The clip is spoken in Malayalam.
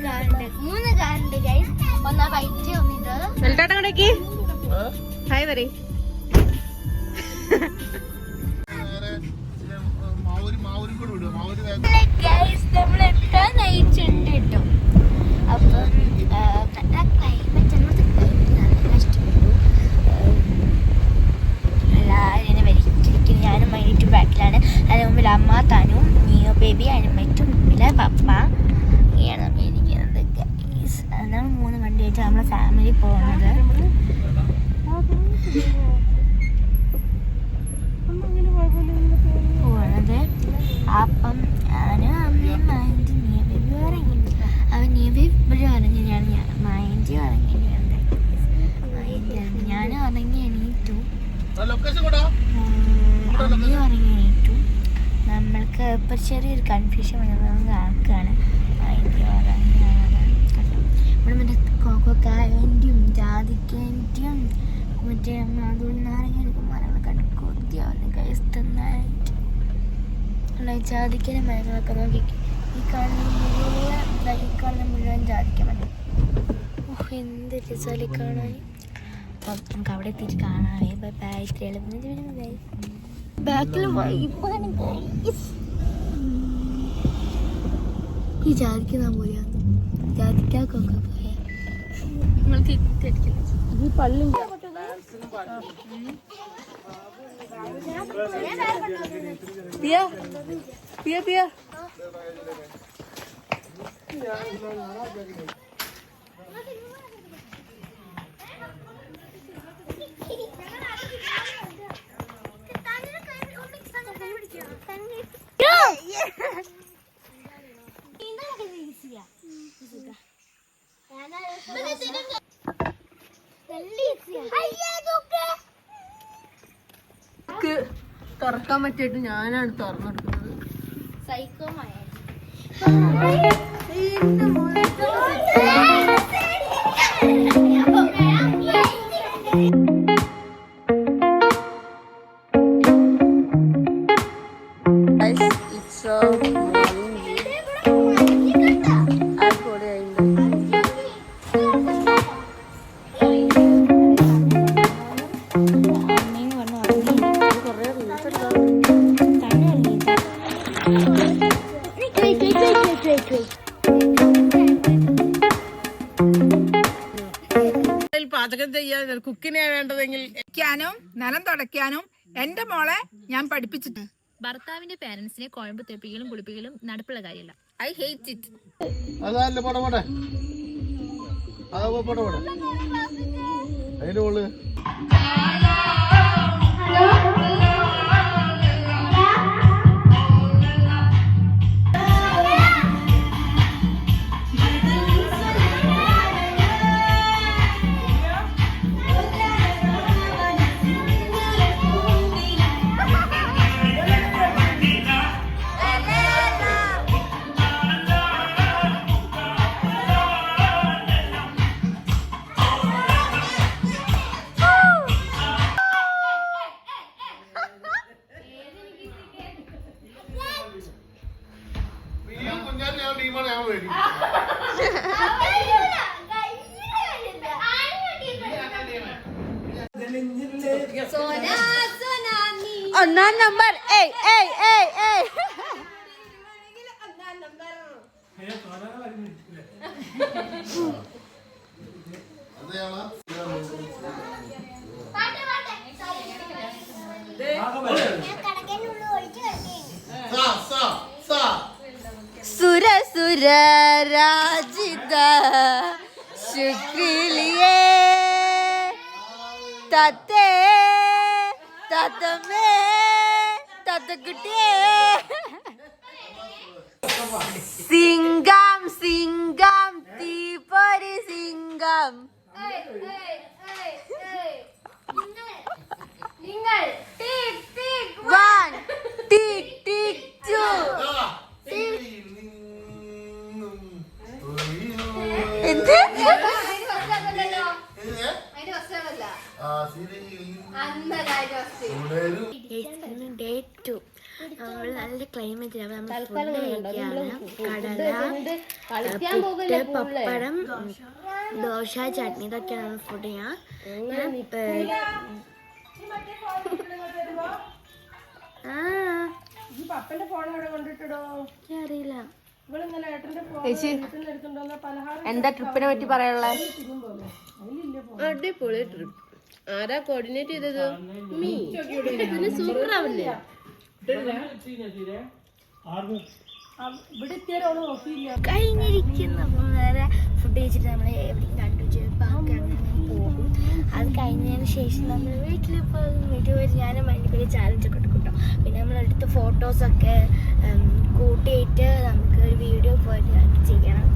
കാറുണ്ട്, 3 കാറുണ്ട് ഗൈസ്. ഒന്നാ വൈറ്റ്, ഒന്നിത് വെൽട്ടാട്ടങ്ങടേക്ക് ഹായ് പറയ്. നമ്മളെത്താൻ നയിച്ചിട്ടുണ്ട് കേട്ടോ. അപ്പം ക്ലൈമറ്റ് നല്ല ഇഷ്ടപ്പെട്ടു. എല്ലാവരും വരിച്ചിരിക്കും. ഞാനും മൈനിറ്റും ബാക്കിലാണ്. അതിന് മുമ്പിൽ അമ്മ, തനും, മിയോ ബേബി, അനിമറ്റും മുമ്പില് പപ്പ ആണ് ഇരിക്കുന്നത്. അതാണ് 3 വണ്ടി വെച്ച് നമ്മളെ ഫാമിലി പോകുന്നത്. അപ്പം ഞാനും അമ്മയും മൈൻഡ് മിയ ബേബി ഇറങ്ങി. അവൻ മിയ ബേബി ഇറങ്ങിയാണ്, ഞാൻ മൈൻഡ് ഇറങ്ങിയിട്ടുണ്ട്. ഞാനും ഇറങ്ങി എണീറ്റു, അമ്മയും ഇറങ്ങി എണീറ്റു. നമ്മൾക്ക് ഇപ്പം ചെറിയൊരു കൺഫ്യൂഷൻ വന്നത് ആൾക്കാണ്. മൈൻഡ് ഇറങ്ങിയാണ് കണ്ടു. ഇവിടെ മറ്റേ കോക്കോക്കായൻ്റെയും ജാതിക്കേൻ്റെയും മറ്റേ അതുകൊണ്ട് നാരങ്ങ മരങ്ങൾ കണ്ട് കൊതിയാവുന്നു കൈസ് തിന്നാനായിട്ട്. ജാതിക്കൻ്റെ മരങ്ങളൊക്കെ നോക്കി. ഈ കാണുന്ന മുഴുവൻ ജാതിക്ക മരം. എന്ത് രസാലി കാണാൻ. അപ്പം നമുക്ക് അവിടെ എത്തിയിട്ട് കാണാവേ. Bye bye. ബാക്കിൽ വൈബാണ് ഗൈസ്. ഈ ജാതിക്ക നാൻ പോയാ ജാതിക്കൊക്കെ പോയാ നിങ്ങൾ തിരിച്ചടിക്കുന്നു. ഈ പള്ളും പിയ പിയ പിയ തുറക്കാൻ പറ്റിയിട്ട് ഞാനാണ് തുറന്നെടുക്കുന്നത്. സൈക്കോമായ പാചകം ചെയ്യാൻ കുക്കിനെയാണ് വേണ്ടതെങ്കിൽ നിലം തുടയ്ക്കാനും എന്റെ മോളെ ഞാൻ പഠിപ്പിച്ചിട്ട്. ഭർത്താവിന്റെ പാരന്റ്സിനെ കുഴമ്പ് തെപ്പിക്കലും കുളിപ്പിക്കലും നടപ്പുള്ള കാര്യമല്ല. I hate it. അതല്ല പോട്ടെ അതിന്റെ മോള് ഒന്നാം നമ്പർ സുര സുര രാജിത ശുക്രിലിയേ തത്തേ തത്തമ്മേ തത്തക്കുട്ടിയേ സിംഗം സിംഗം തീപ്പൊരി സിംഗം നിങ്ങൾ ടിക് ടിക് 1 ടിക് ടിക് 2 എന്ത് ഡേ 2 നമ്മൾ നല്ല ക്ലൈമറ്റ്. നമ്മൾ ഫുഡ് കഴിക്കുകയാണ്. കടല, പുട്ട്, പപ്പടം, ദോശ, ചട്നി, ഇതൊക്കെയാണ് ഫുഡ്. അറിയില്ല. ചേച്ചി എന്താ ട്രിപ്പിനെ പറ്റി പറയാനുള്ളത്? അടിപൊളി ട്രിപ്പ്. ആരാ കോർഡിനേറ്റ് ചെയ്തത്? മീ. ഇതിന് സൂപ്പർ ആവില്ലേ? കഴിഞ്ഞിരിക്കുന്ന വേറെ ഫുഡ് കഴിച്ചിട്ട് നമ്മൾ എവിടെയും കണ്ടു പാർക്ക് അങ്ങനെ പോകും. അത് കഴിഞ്ഞതിന് ശേഷം നമ്മൾ വീട്ടിൽ പോകും. വീട്ടിൽ പോയി ഞാനും അതിൻ്റെ ചാലഞ്ചൊക്കെ എടുക്കും കേട്ടോ. പിന്നെ നമ്മളെടുത്ത ഫോട്ടോസൊക്കെ കൂട്ടിയിട്ട് നമുക്ക് ഒരു വീഡിയോ പോലെ ചെയ്യണം.